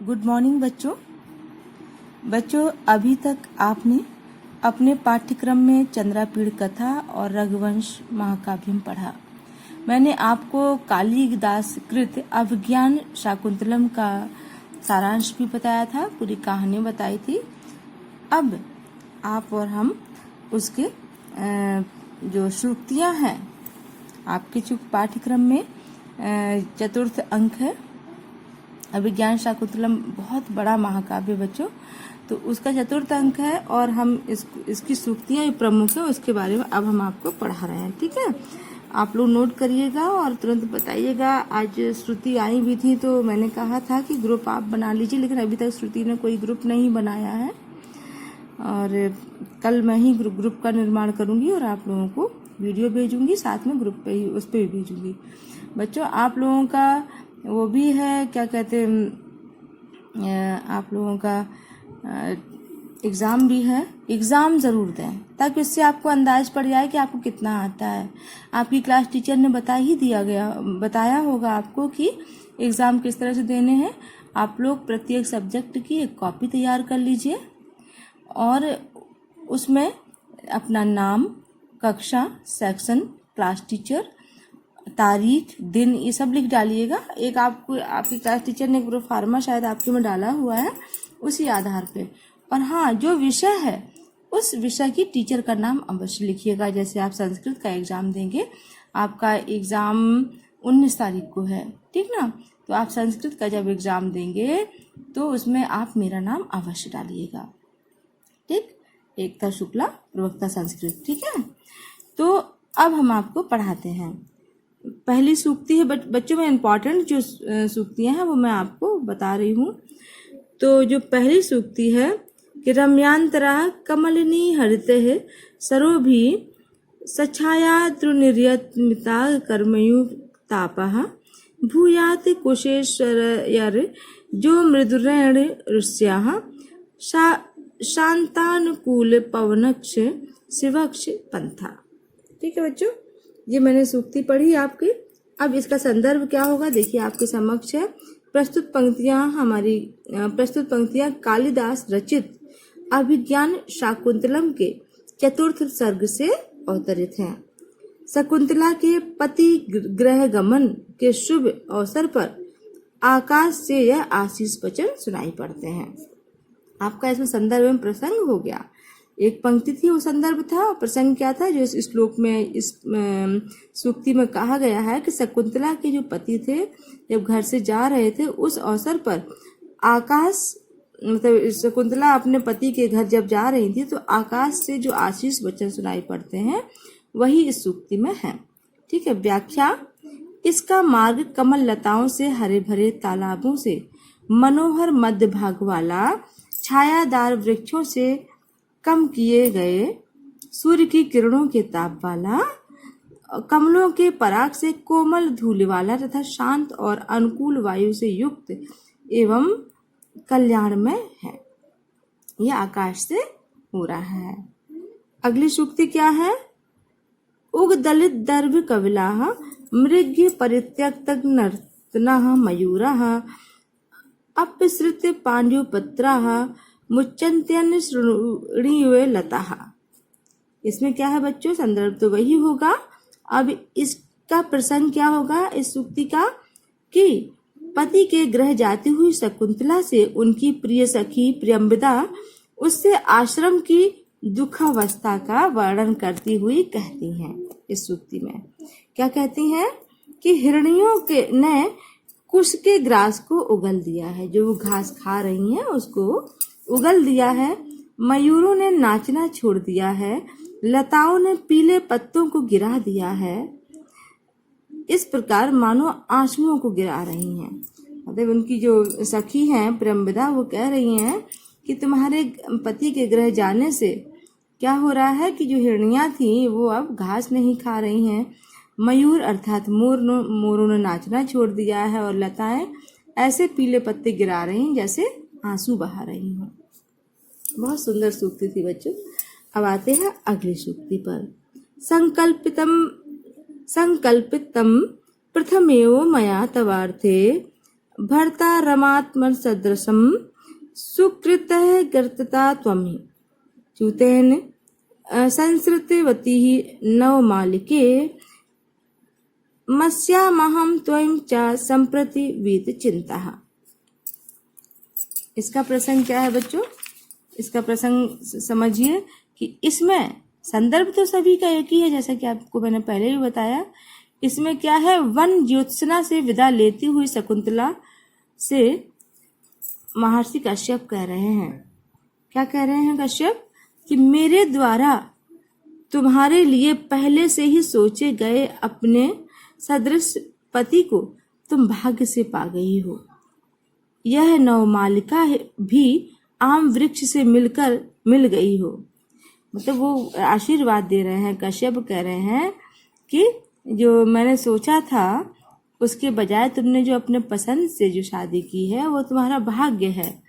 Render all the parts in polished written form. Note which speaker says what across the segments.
Speaker 1: Good morning बच्चों अभी तक आपने अपने पाठ्यक्रम में चंद्रापीड़ कथा और रघुवंश महाकाव्यम पढ़ा। मैंने आपको कालिदास कृत अभिज्ञान शाकुंतलम का सारांश भी बताया था, पूरी कहानी बताई थी। अब आप और हम उसके जो सूक्तियां हैं, आपके चूंकि पाठ्यक्रम में चतुर्थ अंक है। अभिज्ञान शाकुंतलम बहुत बड़ा महाकाव्य बच्चों, तो उसका चतुर्थ अंक है और हम इसकी सूक्तियां प्रमुख है, उसके बारे में अब हम आपको पढ़ा रहे हैं। ठीक है, आप लोग नोट करिएगा और तुरंत बताइएगा। आज श्रुति आई भी थी तो मैंने कहा था कि ग्रुप आप बना लीजिए, लेकिन अभी तक श्रुति ने कोई ग्रुप नहीं बनाया है और कल मैं ही ग्रुप का निर्माण करूंगी और आप लोगों को वीडियो भेजूंगी, साथ में ग्रुप पे ही उस पर भी भेजूंगी। बच्चों आप लोगों का वो भी है, क्या कहते हैं, आप लोगों का एग्ज़ाम भी है। एग्ज़ाम ज़रूर दें ताकि उससे आपको अंदाज पड़ जाए कि आपको कितना आता है। आपकी क्लास टीचर ने बताया होगा आपको कि एग्ज़ाम किस तरह से देने हैं। आप लोग प्रत्येक सब्जेक्ट की एक कॉपी तैयार कर लीजिए और उसमें अपना नाम, कक्षा, सेक्शन, क्लास टीचर, तारीख, दिन, ये सब लिख डालिएगा। एक आपकी क्लास टीचर ने ग्रुप फार्मा शायद आपके में डाला हुआ है, उसी आधार पे। और हाँ, जो विषय है उस विषय की टीचर का नाम अवश्य लिखिएगा। जैसे आप संस्कृत का एग्ज़ाम देंगे, आपका एग्ज़ाम 19 तारीख को है, ठीक ना, तो आप संस्कृत का जब एग्ज़ाम देंगे तो उसमें आप मेरा नाम अवश्य डालिएगा। ठीक, एकता शुक्ला, प्रवक्ता संस्कृत। ठीक है, तो अब हम आपको पढ़ाते हैं। पहली सूक्ति है बच्चों में इम्पॉर्टेंट जो सूक्तियां हैं वो मैं आपको बता रही हूँ। तो जो पहली सूक्ति है कि रम्यांतरा कमलिनी हरिते है सरोभि सछाया तृनिर्यतमिता कर्मयुक्तापः भूयात कुशेश्वर जो मृदुरेण ऋष्याः शांतानुकूल पवनक्ष शिवक्ष पंथा। ठीक है बच्चों, ये मैंने सूक्ति पढ़ी आपकी। अब इसका संदर्भ क्या होगा देखिए आपके समक्ष है। प्रस्तुत पंक्तियां कालिदास रचित अभिज्ञान शाकुंतलम के चतुर्थ सर्ग से अवतरित हैं। शकुंतला के पति गृह गमन के शुभ अवसर पर आकाश से यह आशीष वचन सुनाई पड़ते हैं। आपका इसमें संदर्भ में प्रसंग हो गया, एक पंक्ति थी वो संदर्भ था, और प्रसंग क्या था जो इस श्लोक में, इस सूक्ति में कहा गया है कि शकुंतला के जो पति थे जब घर से जा रहे थे उस अवसर पर आकाश, मतलब शकुंतला अपने पति के घर जब जा रही थी तो आकाश से जो आशीष वचन सुनाई पड़ते हैं वही इस सूक्ति में है। ठीक है, व्याख्या। इसका मार्ग कमल लताओं से हरे भरे तालाबों से मनोहर मध्य भाग वाला छायादार वृक्षों से कम किए गए सूर्य की किरणों के ताप वाला, कमलों के पराग से कोमल धूल वाला तथा शांत और अनुकूल वायु से युक्त एवं कल्याणमय है। यह आकाश से हो रहा है। अगली सूक्ति क्या है? उग दलित दर्भ कविलाः मृग्य परित्यक्त नर्तनः मयूरः अपसृत पाण्डुपत्राः मुच्चन्त्यन् श्रेणीवे लताः। इसमें क्या है बच्चों? संदर्भ तो वही होगा। अब इसका प्रसंग क्या होगा इस सूक्ति का कि पति के गृह जाती हुई शकुंतला से उनकी प्रिय सखी प्रियंवदा उससे आश्रम की दुखावस्था का वर्णन करती हुई कहती हैं। इस सूक्ति में क्या कहती हैं कि हिरणियों के ने कुश के ग्रास को उगल दिया है, जो वो घास खा रही हैं उसको उगल दिया है। मयूरों ने नाचना छोड़ दिया है, लताओं ने पीले पत्तों को गिरा दिया है। इस प्रकार मानो आंसुओं को गिरा रही हैं। मतलब उनकी जो सखी हैं प्रियंवदा, वो कह रही हैं कि तुम्हारे पति के गृह जाने से क्या हो रहा है कि जो हिरणियां थी वो अब घास नहीं खा रही हैं, मयूर अर्थात मोरों ने नाचना छोड़ दिया है और लताएं ऐसे पीले पत्ते गिरा रही हैं जैसे आंसू बहा रही हों। बहुत सुंदर सूक्ति थी बच्चों। अब आते हैं अगली सूक्ति पर। संकल्पितम प्रथमेव मया तवार्थे भर्ता रमात्म सदृशम सुकृतः गर्तता त्वमि च्युतेन संसृतवती नवमालिके मस्यामहं त्वं च संप्रति वीत चिंता। इसका प्रसंग क्या है बच्चों? इसका प्रसंग समझिए कि इसमें संदर्भ तो सभी का एक ही है, जैसा कि आपको मैंने पहले भी बताया। इसमें क्या है, वन ज्योत्सना से विदा लेती हुई शकुंतला से महर्षि कश्यप कह रहे हैं, क्या कह रहे हैं कश्यप, कि मेरे द्वारा तुम्हारे लिए पहले से ही सोचे गए अपने सदृश पति को तुम भाग्य से पा गई हो। यह नवमालिका भी आम वृक्ष से मिल गई हो। मतलब वो आशीर्वाद दे रहे हैं, कश्यप कह रहे हैं कि जो मैंने सोचा था उसके बजाय तुमने जो अपने पसंद से जो शादी की है वो तुम्हारा भाग्य है,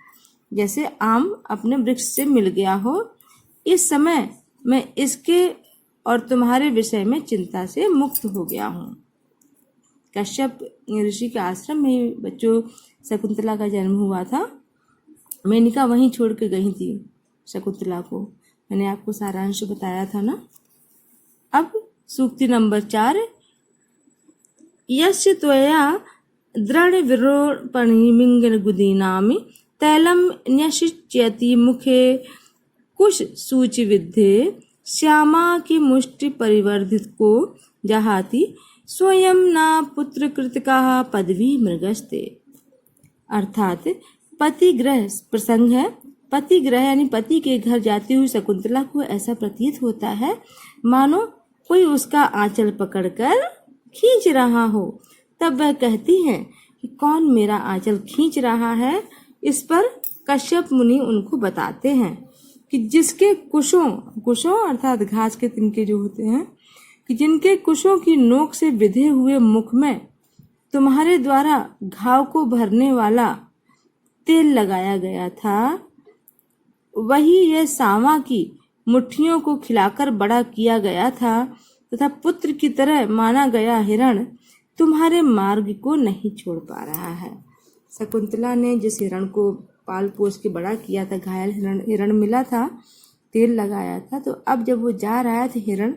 Speaker 1: जैसे आम अपने वृक्ष से मिल गया हो। इस समय मैं इसके और तुम्हारे विषय में चिंता से मुक्त हो गया हूँ। कश्यप ऋषि के आश्रम में बच्चों शकुंतला का जन्म हुआ था। मेनका वहीं छोड़ के गई थी शकुंतला को, मैंने आपको सारांश बताया था ना। अब सूक्ति नंबर 4, यस्य त्वया दृढ़ विरोपणिमिंगुदीनामि तैलम न्यशिच्यति मुखे कुश सूचि विद्धे श्यामा की मुष्टि परिवर्धित को जहाति स्वयं न पुत्र कृतिका पदवी मृगस्ते। अर्थात पति ग्रह प्रसंग है। पति ग्रह यानी पति के घर जाती हुई शकुंतला को ऐसा प्रतीत होता है मानो कोई उसका आंचल पकड़कर खींच रहा हो। तब वह कहती है कि कौन मेरा आंचल खींच रहा है। इस पर कश्यप मुनि उनको बताते हैं कि जिसके कुशों अर्थात घास के तिनके जो होते हैं, कि जिनके कुशों की नोक से विधे हुए मुख में तुम्हारे द्वारा घाव को भरने वाला तेल लगाया गया था, वही यह सांवा की मुट्ठियों को खिलाकर बड़ा किया गया था तथा पुत्र की तरह माना गया हिरण तुम्हारे मार्ग को नहीं छोड़ पा रहा है। शकुंतला ने जिस हिरण को पाल पोस के बड़ा किया था, घायल हिरण मिला था, तेल लगाया था, तो अब जब वो जा रहा है तो हिरण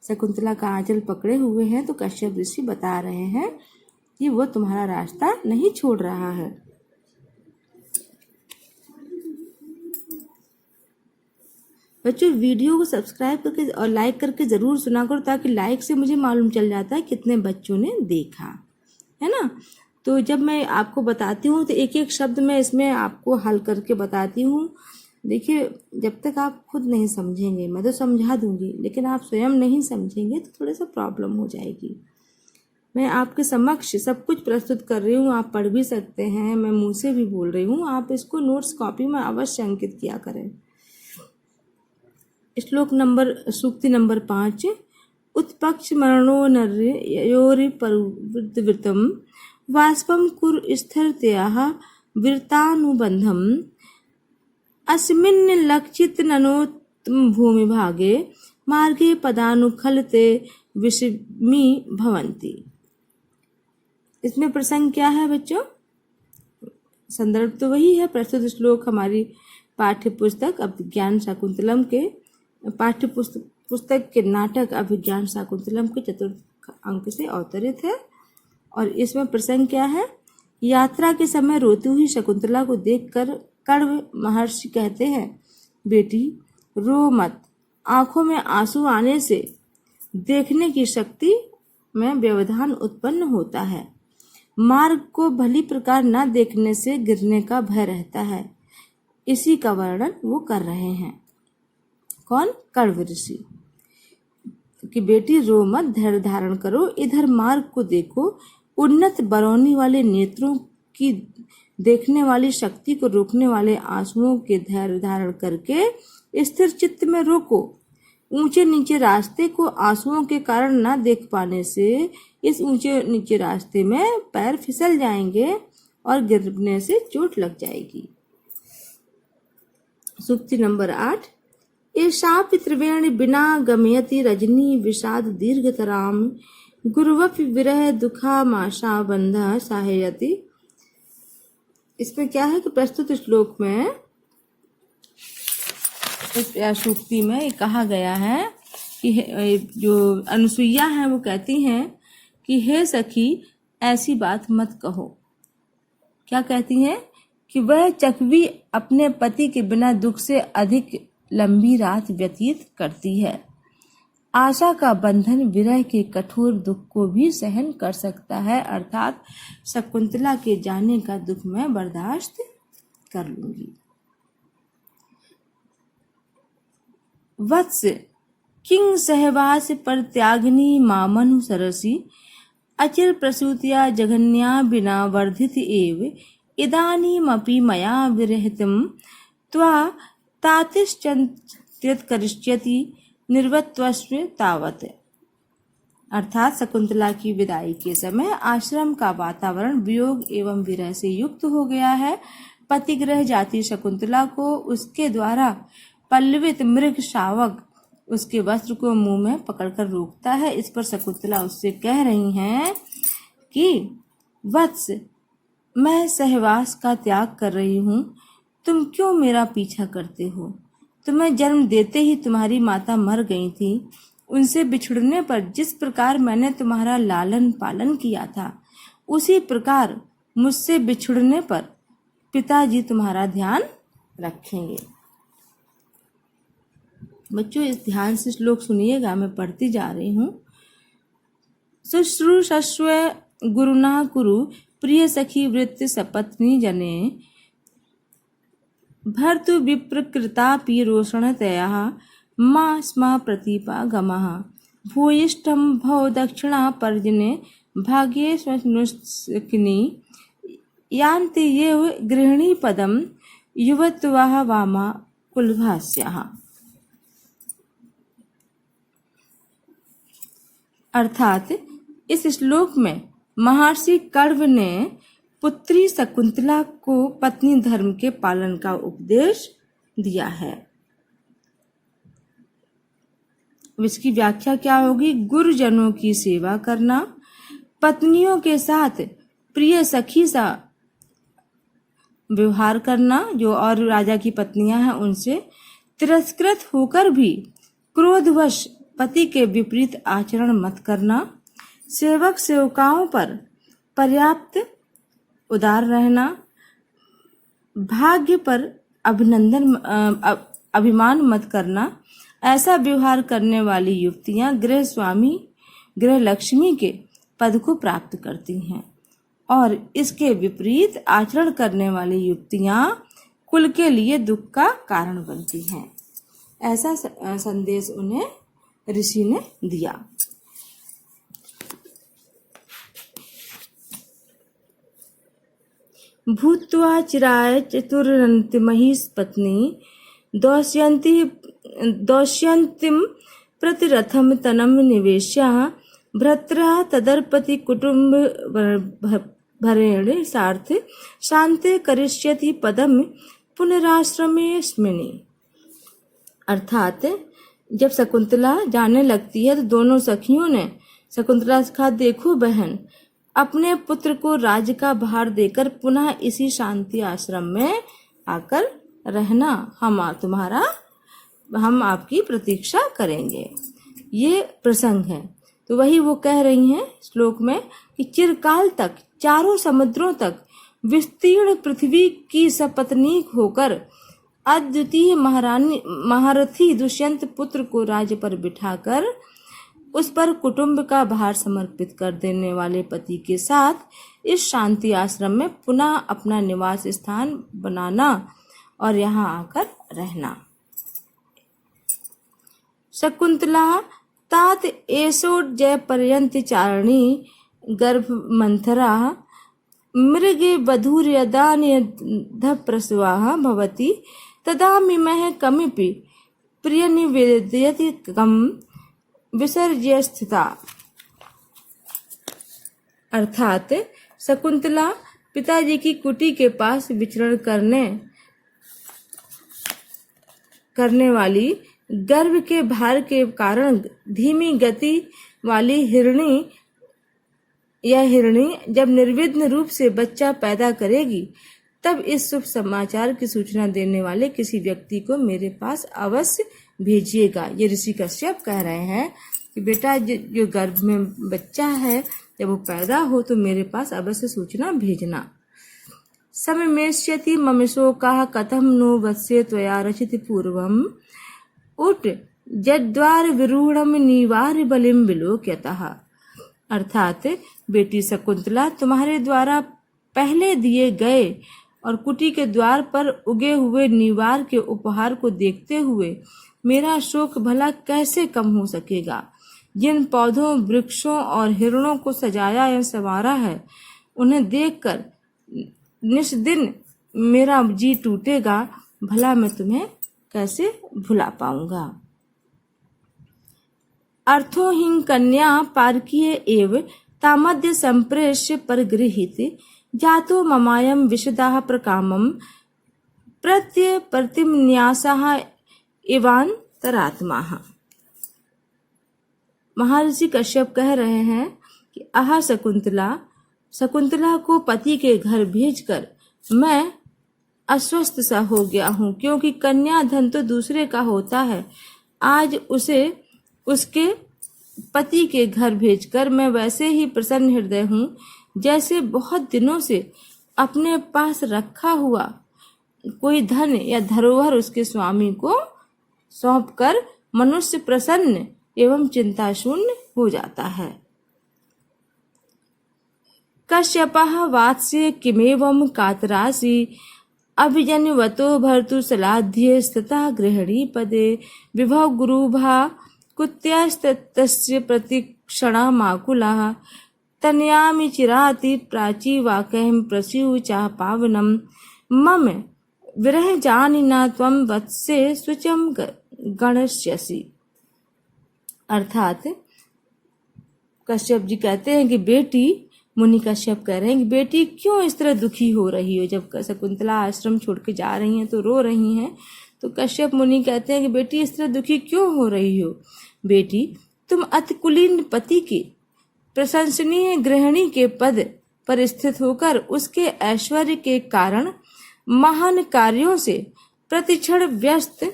Speaker 1: शकुंतला का आंचल पकड़े हुए हैं, तो कश्यप ऋषि बता रहे हैं कि वो तुम्हारा रास्ता नहीं छोड़ रहा है। बच्चों वीडियो को सब्सक्राइब करके और लाइक करके जरूर सुना करो, ताकि लाइक से मुझे मालूम चल जाता है कितने बच्चों ने देखा है ना। तो जब मैं आपको बताती हूँ तो एक एक शब्द में इसमें आपको हल करके बताती हूँ। देखिए, जब तक आप खुद नहीं समझेंगे, मैं तो समझा दूंगी, लेकिन आप स्वयं नहीं समझेंगे तो थोड़ा सा प्रॉब्लम हो जाएगी। मैं आपके समक्ष सब कुछ प्रस्तुत कर रही हूँ, आप पढ़ भी सकते हैं, मैं मुंह से भी बोल रही हूँ। आप इसको नोट्स कॉपी में अवश्य अंकित किया करें। सूक्ति नंबर 5, उत्पक्ष मरणो नर्योरि परिवृतम वाष्पम कुर स्थिरतयाः वृत्तानुबंधम अस्मिन् लक्षित ननोत्तम भूमि भागे मार्गे पदानुखलते विषमी भवन्ति। इसमें प्रसंग क्या है बच्चों? संदर्भ तो वही है, प्रस्तुत श्लोक हमारी पाठ्य पुस्तक अभिज्ञान शाकुंतलम के पुस्तक के नाटक अभिज्ञान शाकुंतलम के 4th अंक से अवतरित है। और इसमें प्रसंग क्या है? यात्रा के समय रोती हुई शकुंतला को देखकर कण्व महर्षि कहते हैं, बेटी रो मत, आंखों में आंसू आने से देखने की शक्ति में व्यवधान उत्पन्न होता है। मार्ग को भली प्रकार न देखने से गिरने का भय रहता है। इसी का वर्णन वो कर रहे हैं। कौन? कण्व ऋषि। कि बेटी रो मत, धैर्य धारण करो, इधर मार्ग को देखो, उन्नत बरौनी वाले नेत्रों की देखने वाली शक्ति को रोकने वाले आंसुओं के धैर्य धारण करके स्थिर चित्त में रोको। ऊंचे नीचे रास्ते को आंसुओं के कारण न देख पाने से इस ऊंचे नीचे रास्ते में पैर फिसल जाएंगे और गिरने से चोट लग जाएगी। सूक्ति नंबर 8, एषा पितृवेण बिना गमयति रजनी विषाद दीर्घतराम गुरुवपि विरह दुखामाशा बंधा साहयति इसमें क्या है कि प्रस्तुत श्लोक में, इस सूक्ति में ये कहा गया है कि जो अनुसुईया है वो कहती हैं कि हे सखी, ऐसी बात मत कहो। क्या कहती हैं? कि वह चकवी अपने पति के बिना दुख से अधिक लंबी रात व्यतीत करती है। आशा का बंधन विरह के कठोर दुख को भी सहन कर सकता है, अर्थात शकुंतला के जाने का दुख मैं बर्दाश्त कर लूंगी। वत्स किंग सहवास पर त्याग्नि मामनु सरसी, अचिर प्रसूतिया जघन्या बिना वर्धित एव, इदानीमपि मया विरहितं त्वा तातिश्चिन्त्यत करिष्यति निर्वत्वस्व तावत्। अर्थात शकुंतला की विदाई के समय आश्रम का वातावरण वियोग एवं विरह से युक्त हो गया है। पतिग्रह जाती शकुंतला को उसके द्वारा पल्लवित मृग शावक उसके वस्त्र को मुंह में पकड़कर रोकता है। इस पर शकुंतला उससे कह रही हैं कि वत्स, मैं सहवास का त्याग कर रही हूँ, तुम क्यों मेरा पीछा करते हो? तुम्हें जन्म देते ही तुम्हारी माता मर गई थी। उनसे बिछुड़ने पर जिस प्रकार मैंने तुम्हारा लालन पालन किया था, उसी प्रकार मुझसे बिछुड़ने पर पिताजी तुम्हारा ध्यान रखेंगे। बच्चों, इस ध्यान से श्लोक सुनिएगा, मैं पढ़ती जा रही हूँ। शुश्रूषस्व गुरुना कुरु प्रिय सखी वृत्ति सपत्नी जने, भर्तु विप्रकृतापि रोषणतया मा स्म प्रतिपागमः, भूयिष्ठं भव दक्षिणा पर्जने भाग्ये स्वनुष्किनी, यान्ति येव गृहिणी पदं युवत्वाः वामा कुलभास्याः। अर्थात इस श्लोक में महर्षि कण्व ने पुत्री शकुंतला को पत्नी धर्म के पालन का उपदेश दिया है। इसकी व्याख्या क्या होगी? गुरुजनों की सेवा करना, पत्नियों के साथ प्रिय सखी सा व्यवहार करना, जो और राजा की पत्नियां हैं उनसे, तिरस्कृत होकर भी क्रोधवश पति के विपरीत आचरण मत करना, सेवक सेवकाओं पर पर्याप्त उदार रहना, भाग्य पर अभिमान मत करना। ऐसा व्यवहार करने वाली युवतियां गृह स्वामी, गृह लक्ष्मी के पद को प्राप्त करती हैं, और इसके विपरीत आचरण करने वाली युवतियां कुल के लिए दुख का कारण बनती हैं। ऐसा संदेश उन्हें ऋषि ने दिया। भूत्वा चिराय चतुरन्ति महिपत्नी, दौष्यन्तीं प्रतिरथं तनं निवेश्य, भर्त्रा तदर्पति कुटुम्ब भरेण सार्थ, शान्ते करिष्यति पदम पुनराश्रमेऽस्मिन्। अर्थात जब शकुंतला जाने लगती है तो दोनों सखियों ने शकुंतला से कहा, देखो बहन, अपने पुत्र को राज्य का भार देकर पुनः इसी शांति आश्रम में आकर रहना, हम आपकी प्रतीक्षा करेंगे। ये प्रसंग है। तो वही वो कह रही हैं श्लोक में कि चिरकाल तक, चारों समुद्रों तक विस्तीर्ण पृथ्वी की सपत्नीक होकर अद्वितीय महारथी दुष्यंत पुत्र को राज्य पर बिठाकर उस पर कुटुंब का भार समर्पित कर देने वाले पति के साथ इस शांति आश्रम में पुनः अपना निवास स्थान बनाना और यहाँ आकर रहना। शकुंतला तात एषोजय पर्यंत चारणी गर्भ मंथरा, मृगे वधूर्यदा निधप्रसवाः भवति, तदा मिमः कमिपि प्रिय निवेदयति कम विसर्ज्य स्थिता। अर्थात शकुंतला पिताजी की कुटी के पास विचरण करने वाली गर्भ के भार के कारण धीमी गति वाली हिरणी जब निर्विघ्न रूप से बच्चा पैदा करेगी, तब इस शुभ समाचार की सूचना देने वाले किसी व्यक्ति को मेरे पास अवश्य भेजिएगा। ये ऋषि कश्यप कह रहे हैं कि बेटा जो गर्भ में बच्चा है जब वो पैदा हो तो मेरे पास अवश्य सूचना भेजना। सममेष्यति मम शोकाः कथं नो वत्से त्वया रचित पूर्वम् उठ यद्वार विरूढ़म निवार्य बलिम विलोक्यतः। अर्थात बेटी शकुंतला, तुम्हारे द्वारा पहले दिए गए और कुटी के द्वार पर उगे हुए निवार के उपहार को देखते हुए मेरा शोक भला कैसे कम हो सकेगा। जिन पौधों, वृक्षों और हिरणों को सजाया या संवारा है, उन्हें देखकर निष्दिन मेरा जी टूटेगा, भला मैं तुम्हें कैसे भुला पाऊंगा। अर्थो हिं कन्या पार्कीय एव तामद्य संप्रेष्य परगृहीत जातो ममायम विशदाः प्रकामम प्रत्य प्रतिम्न्यासः एवान्तरात्माः। महर्षि कश्यप कह रहे हैं कि आह शकुंतला को पति के घर भेजकर मैं अस्वस्थ सा हो गया हूँ, क्योंकि कन्या धन तो दूसरे का होता है। आज उसे उसके पति के घर भेजकर मैं वैसे ही प्रसन्न हृदय हूँ जैसे बहुत दिनों से अपने पास रखा हुआ कोई धन या धरोहर उसके स्वामी को सौंपकर मनुष्य प्रसन्न एवं चिंता शून्य हो जाता है। कश्यपः वात्स्य किमेवं कातरासि अभिजन्यवतो भर्तु सलाध्ये स्थितः गृहिणी पदे विभव गुरुभा कुत्यस्तस्य प्रतिक्षणामाकुलः तनयामि चिराति प्राची वाक्यं प्रस्यु च पावनं मम विरह जानिना त्वं वत्से शुचम गणस्यसि। अर्थात कश्यप जी कहते हैं कि बेटी, मुनि कश्यप कह रहे हैं कि बेटी क्यों इस तरह दुखी हो रही हो। जब शकुंतला आश्रम छोड़ के जा रही हैं तो रो रही हैं, तो कश्यप मुनि कहते हैं कि बेटी इस तरह दुखी क्यों हो रही हो। बेटी, तुम अति कुलीन पति की प्रशंसनीय गृहिणी के पद पर स्थित होकर उसके ऐश्वर्य के कारण महान कार्यों से प्रतिक्षण व्यस्त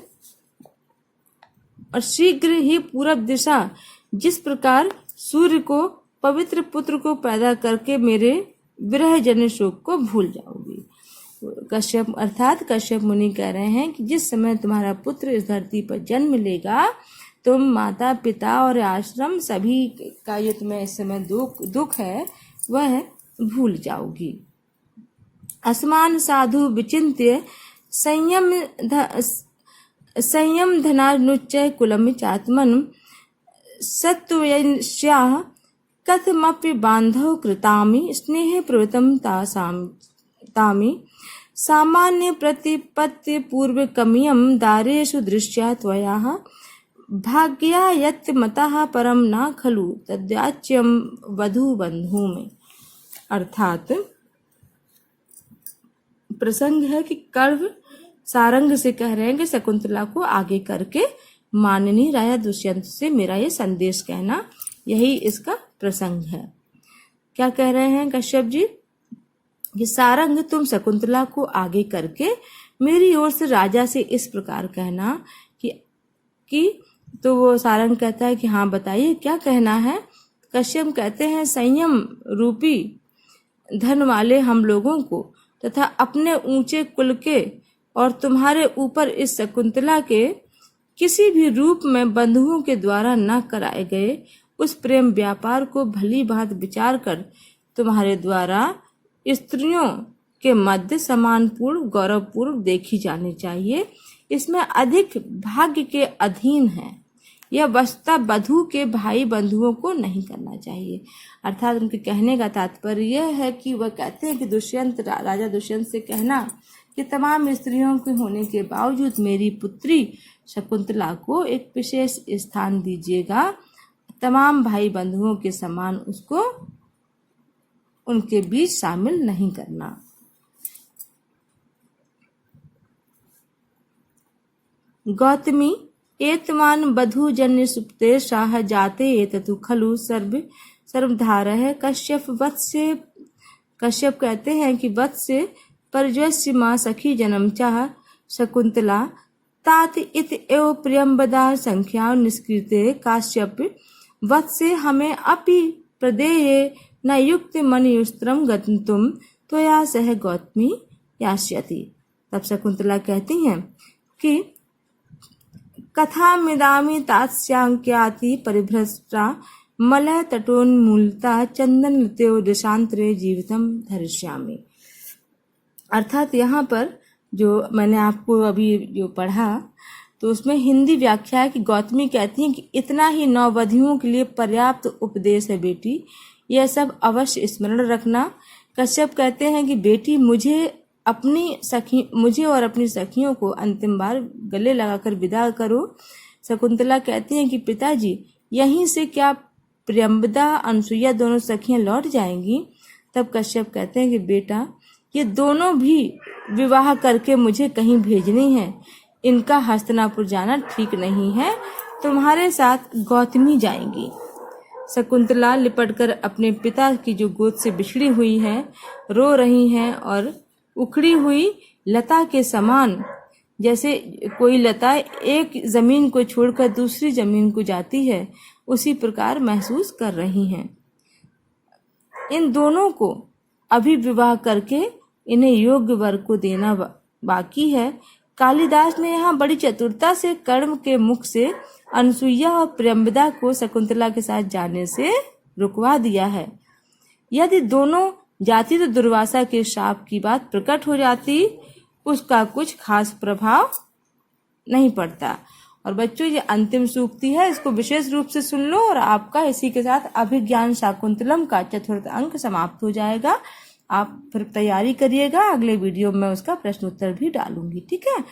Speaker 1: और शीघ्र ही पूरब दिशा जिस प्रकार सूर्य को पवित्र पुत्र को पैदा करके मेरे विरह जन शोक को भूल जाओगी। कश्यप मुनि कह रहे हैं कि जिस समय तुम्हारा पुत्र इस धरती पर जन्म लेगा, तुम माता पिता और आश्रम सभी का जो तुम्हें इस समय दुख है वह भूल जाओगी। अस्मान साधु विचिन्त्य संयम धनानुच्चय कुलम चात्मन सत्वयस्याः कथमपि बांधव कृतामि स्नेह प्रवृत्तं तामि सामान्य प्रतिपत्ति पूर्व कमियम दारेषु दृश्या त्वयाः भाग्या यत् मतः परम न खलु तद्याच्यम वधु बंधु में। अर्थात प्रसंग है कि कर्ण सारंग से कह रहे हैं कि शकुंतला को आगे करके माननीय राजा दुष्यंत से मेरा ये संदेश कहना, यही इसका प्रसंग है। क्या कह रहे हैं कश्यप जी कि सारंग, तुम शकुंतला को आगे करके मेरी ओर से राजा से इस प्रकार कहना कि तो वो सारंग कहता है कि हाँ बताइए क्या कहना है। कश्यप कहते हैं, संयम रूपी धन वाले हम लोगों को तथा अपने ऊंचे कुल के और तुम्हारे ऊपर इस शकुंतला के किसी भी रूप में बंधुओं के द्वारा न कराए गए उस प्रेम व्यापार को भली भांति विचार कर तुम्हारे द्वारा स्त्रियों के मध्य सम्मानपूर्ण गौरवपूर्व देखी जानी चाहिए। इसमें अधिक भाग्य के अधीन है। यह वस्तुतः वधू के भाई बंधुओं को नहीं करना चाहिए। अर्थात उनके कहने का तात्पर्य यह है कि वह कहते हैं कि राजा दुष्यंत से कहना कि तमाम स्त्रियों के होने के बावजूद मेरी पुत्री शकुंतला को एक विशेष स्थान दीजिएगा। तमाम भाई बंधुओं के समान उसको उनके बीच शामिल नहीं करना। गौतमी एतमान बधू जन्य सुप्ते शाह जाते एततु खलु सर्वधारः कश्यप कहते हैं कि वत्स्य परिजस्य माँ सखी जन्म चाह शकुंतला तात इत एव प्रियंबदा संख्या निष्कृते काश्यप वत्से हमें अपि प्रदेये न युक्त मनियुस्त्रम गन्तुम त्वया सह गौतमी यास्यति। तब शकुंतला कहती हैं कि कथा मिदामी तात्स्यांक्याति परिभ्रष्टा मलय तटोन्मूलता चंदन लत्यो देशांतरे जीवितम धरिष्यामि। अर्थात यहाँ पर जो मैंने आपको अभी जो पढ़ा तो उसमें हिंदी व्याख्या है कि गौतमी कहती हैं कि इतना ही नौवधियों के लिए पर्याप्त उपदेश है बेटी, यह सब अवश्य स्मरण रखना। कश्यप कहते हैं कि बेटी मुझे और अपनी सखियों को अंतिम बार गले लगाकर विदा करो। शकुंतला कहती हैं कि पिताजी यहीं से क्या प्रियंबदा अनसुईया दोनों सखियां लौट जाएंगी। तब कश्यप कहते हैं कि बेटा ये दोनों भी विवाह करके मुझे कहीं भेजनी है, इनका हस्तिनापुर जाना ठीक नहीं है, तुम्हारे साथ गौतमी जाएंगी। शकुंतला लिपटकर अपने पिता की जो गोद से बिछड़ी हुई है रो रही हैं और उखड़ी हुई लता के समान, जैसे कोई लता एक जमीन को छोड़कर दूसरी जमीन को जाती है, उसी प्रकार महसूस कर रही हैं। इन दोनों को अभी विवाह करके इन्हें योग्य वर को देना बाकी है। कालिदास ने यहाँ बड़ी चतुरता से कर्ण के मुख से अनसुईया और प्रियंबदा को शकुंतला के साथ जाने से रुकवा दिया है। यदि दोनों जाती तो दुर्वासा के शाप की बात प्रकट हो जाती, उसका कुछ खास प्रभाव नहीं पड़ता। और बच्चों ये अंतिम सूक्ति है, इसको विशेष रूप से सुन लो और आपका इसी के साथ अभिज्ञान शाकुंतलम का 4th अंक समाप्त हो जाएगा। आप फिर तैयारी करिएगा, अगले वीडियो में उसका प्रश्न उत्तर भी डालूंगी, ठीक है।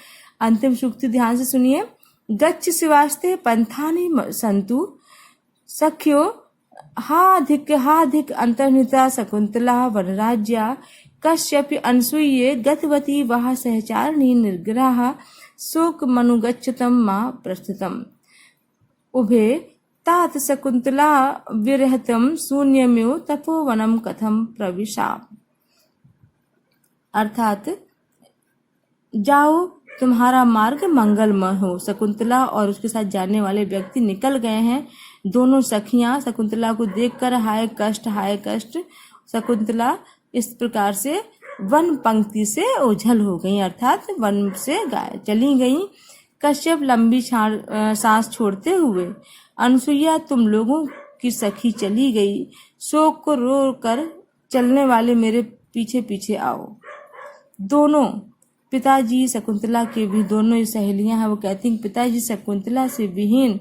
Speaker 1: अंतिम सूक्ति ध्यान से सुनिए। गच्छ शिवास्ते पंथानि संतु सख्यो हाधिक अंतर्निहिता शकुंतला वनराज्या कश्यपि अनसूये गतवती वह सहचारिणी निर्ग्रह शोक मनुगच्छतम मां प्रस्थितम उभे तात शकुंतला विरहतम शून्यमेव तपोवनम कथम प्रविशा। अर्थात जाओ तुम्हारा मार्ग मंगलमय हो। शकुंतला और उसके साथ जाने वाले व्यक्ति निकल गए हैं। दोनों सखियां शकुंतला को देखकर हाय कष्ट शकुंतला इस प्रकार से वन पंक्ति से ओझल हो गई, अर्थात वन से चली गई। कश्यप लंबी सांस छोड़ते हुए अनसुईया तुम लोगों की सखी चली गई, शोक को रो कर चलने वाले मेरे पीछे पीछे आओ। दोनों पिताजी शकुंतला के भी दोनों सहेलियां हैं, वो कहती हैं पिताजी शकुंतला से विहीन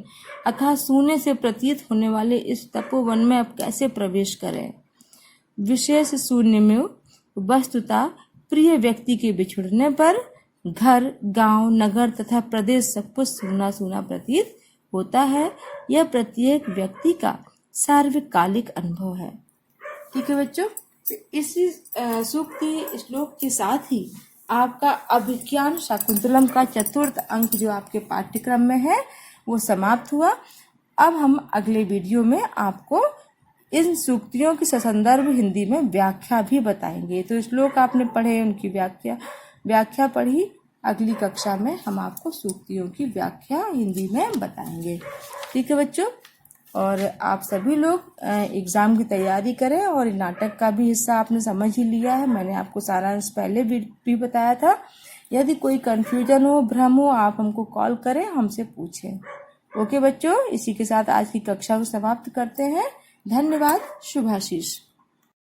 Speaker 1: अथवा सूने से प्रतीत होने वाले इस तपोवन में अब कैसे प्रवेश करें। विशेष शून्य में वस्तुतः प्रिय व्यक्ति के बिछुड़ने पर घर, गांव, नगर तथा प्रदेश सब कुछ सूना सूना प्रतीत होता है। यह प्रत्येक व्यक्ति का सार्वकालिक अनुभव है। ठीक है बच्चों, इसी सूक्ति श्लोक के साथ ही आपका अभिज्ञान शाकुंतलम का 4th अंक जो आपके पाठ्यक्रम में है वो समाप्त हुआ। अब हम अगले वीडियो में आपको इन सूक्तियों की ससंदर्भ हिंदी में व्याख्या भी बताएंगे। तो श्लोक आपने पढ़े, उनकी व्याख्या पढ़ी। अगली कक्षा में हम आपको सूक्तियों की व्याख्या हिंदी में बताएंगे। ठीक है बच्चों, और आप सभी लोग एग्जाम की तैयारी करें और नाटक का भी हिस्सा आपने समझ ही लिया है। मैंने आपको सारांश पहले भी बताया था। यदि कोई कंफ्यूजन हो, भ्रम हो, आप हमको कॉल करें, हमसे पूछें। ओके बच्चों, इसी के साथ आज की कक्षा को समाप्त करते हैं। धन्यवाद। शुभाशीष।